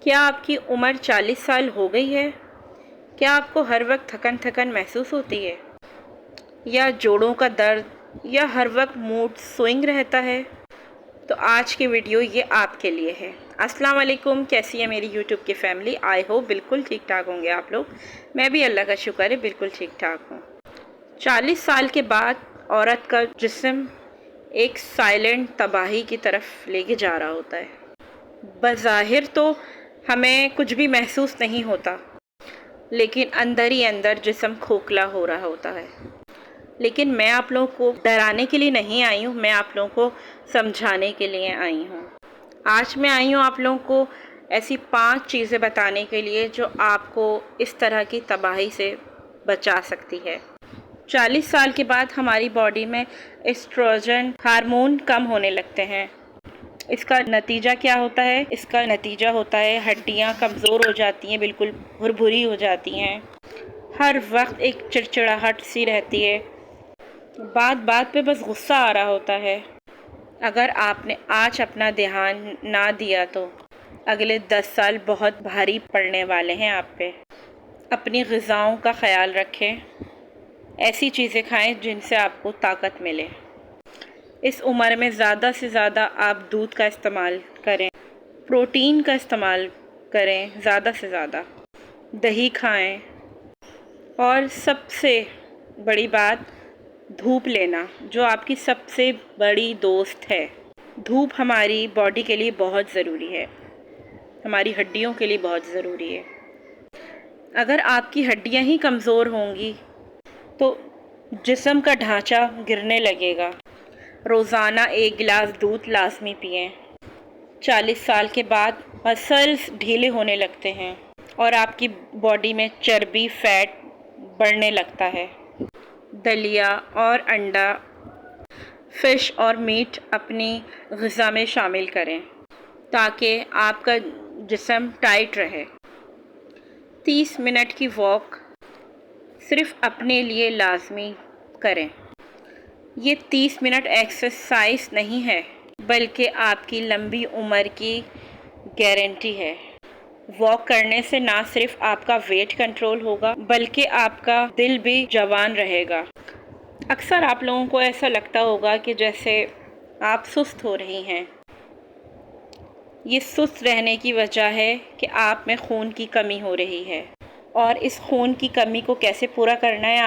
کیا آپ کی عمر 40 سال ہو گئی ہے؟ کیا آپ کو ہر وقت تھکن محسوس ہوتی ہے؟ یا جوڑوں کا درد یا ہر وقت موڈ سوئنگ رہتا ہے؟ تو آج کی ویڈیو یہ آپ کے لیے ہے۔ السلام علیکم، کیسی ہے میری یوٹیوب کی فیملی؟ آئی ہوپ بالکل ٹھیک ٹھاک ہوں گے آپ لوگ۔ میں بھی اللہ کا شکر ہے بالکل ٹھیک ٹھاک ہوں۔ 40 سال کے بعد عورت کا جسم ایک سائلنٹ تباہی کی طرف لے کے جا رہا ہوتا ہے۔ بظاہر تو ہمیں کچھ بھی محسوس نہیں ہوتا، لیکن اندر ہی اندر جسم کھوکھلا ہو رہا ہوتا ہے۔ لیکن میں آپ لوگوں کو ڈرانے کے لیے نہیں آئی ہوں، میں آپ لوگوں کو سمجھانے کے لیے آئی ہوں۔ آج میں آئی ہوں آپ لوگوں کو ایسی 5 چیزیں بتانے کے لیے جو آپ کو اس طرح کی تباہی سے بچا سکتی ہے۔ 40 سال کے بعد ہماری باڈی میں ایسٹروجن ہارمون کم ہونے لگتے ہیں۔ اس کا نتیجہ کیا ہوتا ہے؟ اس کا نتیجہ ہوتا ہے ہڈیاں کمزور ہو جاتی ہیں، بالکل بھربھری ہو جاتی ہیں، ہر وقت ایک چڑچڑاہٹ سی رہتی ہے، بات پہ بس غصہ آ رہا ہوتا ہے۔ اگر آپ نے آج اپنا دھیان نہ دیا تو اگلے 10 سال بہت بھاری پڑنے والے ہیں آپ پہ۔ اپنی غذاؤں کا خیال رکھیں، ایسی چیزیں کھائیں جن سے آپ کو طاقت ملے۔ اس عمر میں زیادہ سے زیادہ آپ دودھ کا استعمال کریں، پروٹین کا استعمال کریں، زیادہ سے زیادہ دہی کھائیں، اور سب سے بڑی بات دھوپ لینا، جو آپ کی سب سے بڑی دوست ہے۔ دھوپ ہماری باڈی کے لیے بہت ضروری ہے، ہماری ہڈیوں کے لیے بہت ضروری ہے۔ اگر آپ کی ہڈیاں ہی کمزور ہوں گی تو جسم کا ڈھانچہ گرنے لگے گا۔ روزانہ 1 گلاس دودھ لازمی پئیں۔ 40 سال کے بعد مسلز ڈھیلے ہونے لگتے ہیں اور آپ کی باڈی میں چربی، فیٹ بڑھنے لگتا ہے۔ دلیا اور انڈا، فش اور میٹ اپنی غذا میں شامل کریں تاکہ آپ کا جسم ٹائٹ رہے۔ 30 منٹ کی واک صرف اپنے لیے لازمی کریں۔ یہ 30 منٹ ایکسرسائز نہیں ہے، بلکہ آپ کی لمبی عمر کی گارنٹی ہے۔ واک کرنے سے نہ صرف آپ کا ویٹ کنٹرول ہوگا، بلکہ آپ کا دل بھی جوان رہے گا۔ اکثر آپ لوگوں کو ایسا لگتا ہوگا کہ جیسے آپ سست ہو رہی ہیں۔ یہ سست رہنے کی وجہ ہے کہ آپ میں خون کی کمی ہو رہی ہے، اور اس خون کی کمی کو کیسے پورا کرنا ہے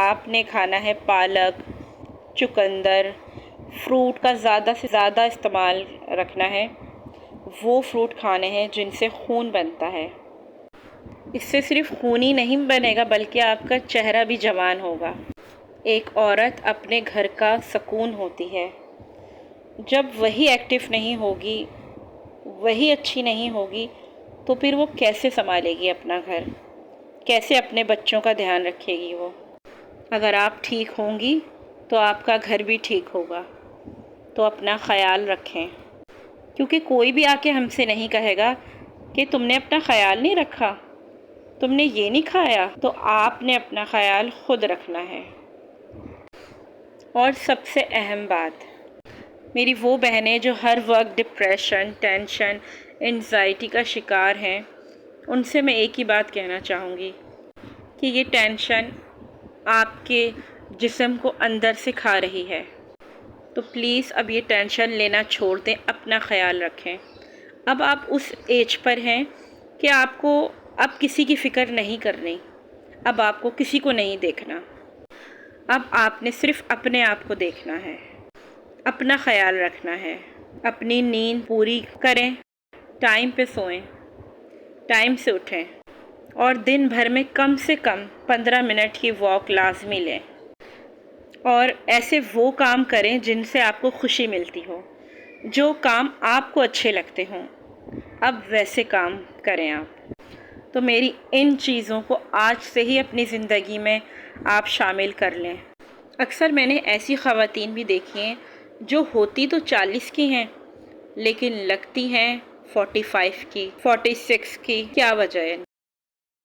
آپ نے کھانا ہے پالک، چقندر، فروٹ کا زیادہ سے زیادہ استعمال رکھنا ہے۔ وہ فروٹ کھانے ہیں جن سے خون بنتا ہے۔ اس سے صرف خون ہی نہیں بنے گا بلکہ آپ کا چہرہ بھی جوان ہوگا۔ ایک عورت اپنے گھر کا سکون ہوتی ہے۔ جب وہی ایکٹیو نہیں ہوگی، وہی اچھی نہیں ہوگی، تو پھر وہ کیسے سنبھالے گی اپنا گھر؟ کیسے اپنے بچوں کا دھیان رکھے گی وہ؟ اگر آپ ٹھیک ہوں گی تو آپ کا گھر بھی ٹھیک ہوگا۔ تو اپنا خیال رکھیں، کیونکہ کوئی بھی آ کے ہم سے نہیں کہے گا کہ تم نے اپنا خیال نہیں رکھا، تم نے یہ نہیں کھایا۔ تو آپ نے اپنا خیال خود رکھنا ہے۔ اور سب سے اہم بات، میری وہ بہنیں جو ہر وقت ڈپریشن، ٹینشن، انزائٹی کا شکار ہیں، ان سے میں ایک ہی بات کہنا چاہوں گی کہ یہ ٹینشن آپ کے جسم کو اندر سے کھا رہی ہے۔ تو پلیز اب یہ ٹینشن لینا چھوڑ دیں، اپنا خیال رکھیں۔ اب آپ اس ایج پر ہیں کہ آپ کو اب کسی کی فکر نہیں کرنی، اب آپ کو کسی کو نہیں دیکھنا، اب آپ نے صرف اپنے آپ کو دیکھنا ہے، اپنا خیال رکھنا ہے۔ اپنی نیند پوری کریں، ٹائم پہ سوئیں، ٹائم سے اٹھیں، اور دن بھر میں کم سے کم 15 منٹ کی واک لازمی لیں۔ اور ایسے وہ کام کریں جن سے آپ کو خوشی ملتی ہو، جو کام آپ کو اچھے لگتے ہوں، اب ویسے کام کریں آپ۔ تو میری ان چیزوں کو آج سے ہی اپنی زندگی میں آپ شامل کر لیں۔ اکثر میں نے ایسی خواتین بھی دیکھی ہیں جو ہوتی تو 40 کی ہیں لیکن لگتی ہیں 45 کی، 46 کی۔ کیا وجہ ہے؟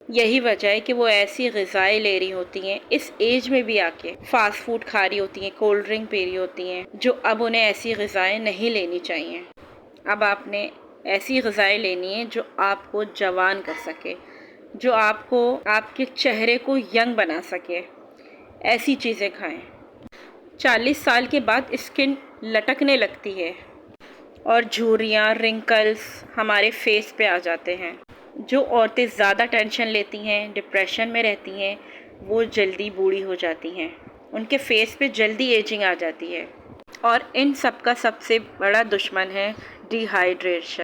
یہی وجہ ہے کہ وہ ایسی غذائیں لے رہی ہوتی ہیں، اس ایج میں بھی آ کے فاسٹ فوڈ کھا رہی ہوتی ہیں، کولڈ ڈرنک پی رہی ہوتی ہیں، جو اب انہیں ایسی غذائیں نہیں لینی چاہیے۔ اب آپ نے ایسی غذائیں لینی ہیں جو آپ کو جوان کر سکے، جو آپ کو آپ کے چہرے کو ینگ بنا سکے، ایسی چیزیں کھائیں۔ 40 سال کے بعد اسکن لٹکنے لگتی ہے اور جھریاں، رنکلز ہمارے فیس پہ آ جاتے ہیں۔ جو عورتیں زیادہ ٹینشن لیتی ہیں، ڈپریشن میں رہتی ہیں، وہ جلدی بوڑھی ہو جاتی ہیں، ان کے فیس پہ جلدی ایجنگ آ جاتی ہے، اور ان سب کا سب سے بڑا دشمن ہے ڈی ہائیڈریشن۔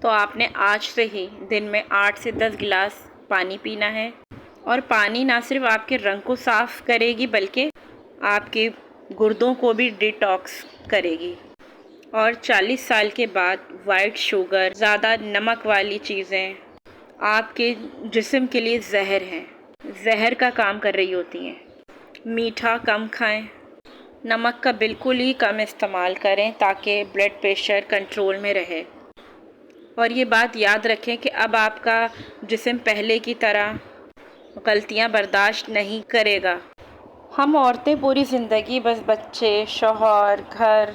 تو آپ نے آج سے ہی دن میں 8 سے 10 گلاس پانی پینا ہے، اور پانی نہ صرف آپ کے رنگ کو صاف کرے گی بلکہ آپ کے گردوں کو بھی ڈیٹاکس کرے گی۔ اور 40 سال کے بعد وائٹ شوگر، زیادہ نمک والی چیزیں آپ کے جسم کے لیے زہر ہیں، زہر کا کام کر رہی ہوتی ہیں۔ میٹھا کم کھائیں، نمک کا بالکل ہی کم استعمال کریں تاکہ بلڈ پریشر کنٹرول میں رہے۔ اور یہ بات یاد رکھیں کہ اب آپ کا جسم پہلے کی طرح غلطیاں برداشت نہیں کرے گا۔ ہم عورتیں پوری زندگی بس بچے، شوہر، گھر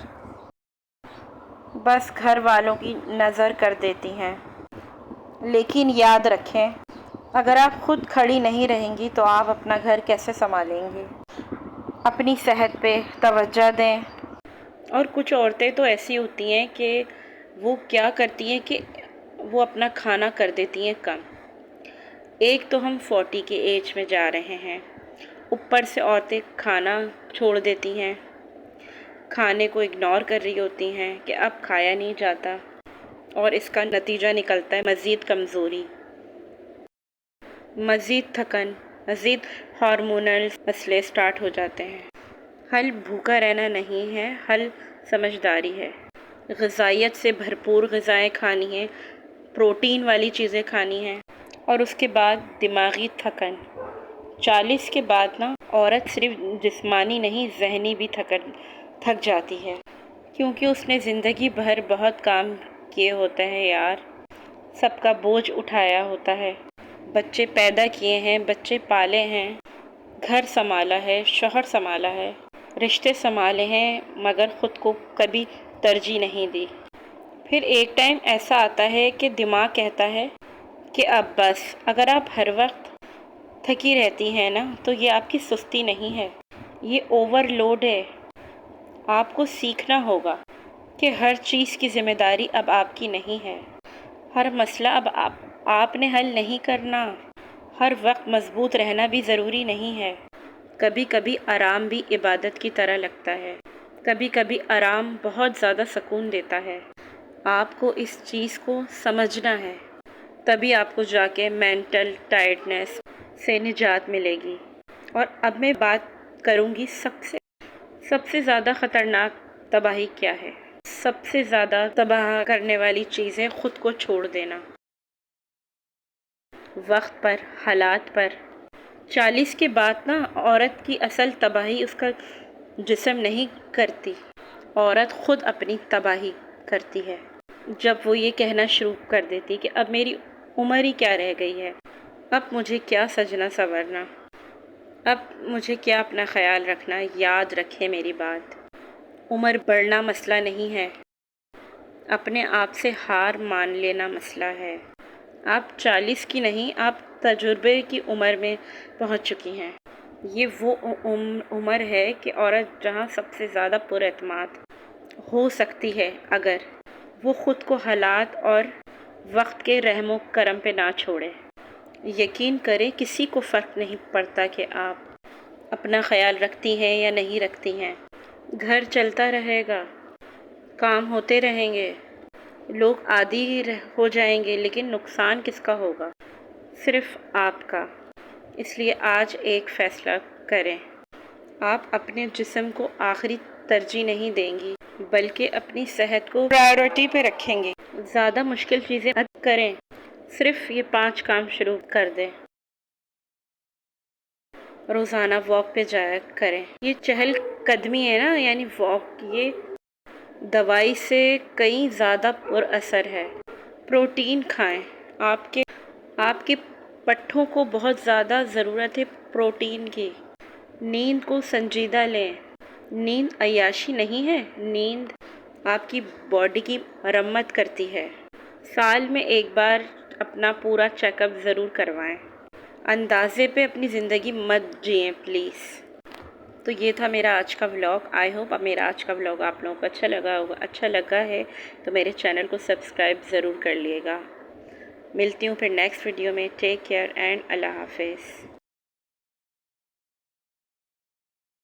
والوں کی نظر کر دیتی ہیں، لیکن یاد رکھیں اگر آپ خود کھڑی نہیں رہیں گی تو آپ اپنا گھر کیسے سنبھالیں گی؟ اپنی صحت پہ توجہ دیں۔ اور کچھ عورتیں تو ایسی ہوتی ہیں کہ وہ کیا کرتی ہیں کہ وہ اپنا کھانا کر دیتی ہیں کم۔ ایک تو ہم 40 کی ایج میں جا رہے ہیں، اوپر سے عورتیں کھانا چھوڑ دیتی ہیں، کھانے کو اگنور کر رہی ہوتی ہیں کہ اب کھایا نہیں جاتا، اور اس کا نتیجہ نکلتا ہے مزید کمزوری، مزید تھکن، مزید ہارمونل مسئلے سٹارٹ ہو جاتے ہیں۔ حل بھوکا رہنا نہیں ہے، حل سمجھداری ہے۔ غذائیت سے بھرپور غذائیں کھانی ہیں، پروٹین والی چیزیں کھانی ہیں، اور اس کے بعد دماغی تھکن۔ 40 کے بعد نا عورت صرف جسمانی نہیں ذہنی بھی تھک جاتی ہے، کیونکہ اس نے زندگی بھر بہت کام کیے ہوتے ہیں یار، سب کا بوجھ اٹھایا ہوتا ہے، بچے پیدا کیے ہیں، بچے پالے ہیں، گھر سنبھالا ہے، شوہر سنبھالا ہے، رشتے سنبھالے ہیں، مگر خود کو کبھی ترجیح نہیں دی۔ پھر ایک ٹائم ایسا آتا ہے کہ دماغ کہتا ہے کہ اب بس۔ اگر آپ ہر وقت تھکی رہتی ہیں نا تو یہ آپ کی سستی نہیں ہے، یہ اوور لوڈ ہے۔ آپ کو سیکھنا ہوگا کہ ہر چیز کی ذمہ داری اب آپ کی نہیں ہے، ہر مسئلہ اب آپ نے حل نہیں کرنا، ہر وقت مضبوط رہنا بھی ضروری نہیں ہے۔ کبھی کبھی آرام بھی عبادت کی طرح لگتا ہے، کبھی کبھی آرام بہت زیادہ سکون دیتا ہے۔ آپ کو اس چیز کو سمجھنا ہے، تبھی آپ کو جا کے مینٹل ٹائرڈنیس سے نجات ملے گی۔ اور اب میں بات کروں گی سب سے زیادہ خطرناک تباہی کیا ہے۔ سب سے زیادہ تباہ کرنے والی چیز ہے خود کو چھوڑ دینا، وقت پر، حالات پر۔ 40 کے بعد نا عورت کی اصل تباہی اس کا جسم نہیں کرتی، عورت خود اپنی تباہی کرتی ہے۔ جب وہ یہ کہنا شروع کر دیتی کہ اب میری عمر ہی کیا رہ گئی ہے، اب مجھے کیا سجنا سنورنا، اب مجھے کیا اپنا خیال رکھنا۔ یاد رکھے میری بات، عمر بڑھنا مسئلہ نہیں ہے، اپنے آپ سے ہار مان لینا مسئلہ ہے۔ آپ 40 کی نہیں، آپ تجربے کی عمر میں پہنچ چکی ہیں۔ یہ وہ عمر ہے کہ عورت جہاں سب سے زیادہ پر اعتماد ہو سکتی ہے، اگر وہ خود کو حالات اور وقت کے رحم و کرم پہ نہ چھوڑے۔ یقین کریں کسی کو فرق نہیں پڑتا کہ آپ اپنا خیال رکھتی ہیں یا نہیں رکھتی ہیں، گھر چلتا رہے گا، کام ہوتے رہیں گے، لوگ عادی ہو جائیں گے، لیکن نقصان کس کا ہوگا؟ صرف آپ کا۔ اس لیے آج ایک فیصلہ کریں، آپ اپنے جسم کو آخری ترجیح نہیں دیں گی بلکہ اپنی صحت کو پرائیورٹی پہ رکھیں گے۔ زیادہ مشکل چیزیں مت کریں، صرف یہ 5 کام شروع کر دیں۔ روزانہ واک پہ جایا کریں۔ یہ چہل قدمی ہے نا، یعنی واک، یہ دوائی سے کئی زیادہ پر اثر ہے۔ پروٹین کھائیں، آپ کے پٹھوں کو بہت زیادہ ضرورت ہے پروٹین کی۔ نیند کو سنجیدہ لیں، نیند عیاشی نہیں ہے، نیند آپ کی باڈی کی مرمت کرتی ہے۔ سال میں ایک بار اپنا پورا چیک اپ ضرور کروائیں۔ اندازے پہ اپنی زندگی مت جئیں پلیز۔ تو یہ تھا میرا آج کا ولاگ۔ آئی ہوپ میرا آج کا ولاگ آپ لوگوں کو اچھا لگا ہے تو میرے چینل کو سبسکرائب ضرور کر لیے گا۔ ملتی ہوں پھر نیکسٹ ویڈیو میں۔ ٹیک کیئر اینڈ اللہ حافظ۔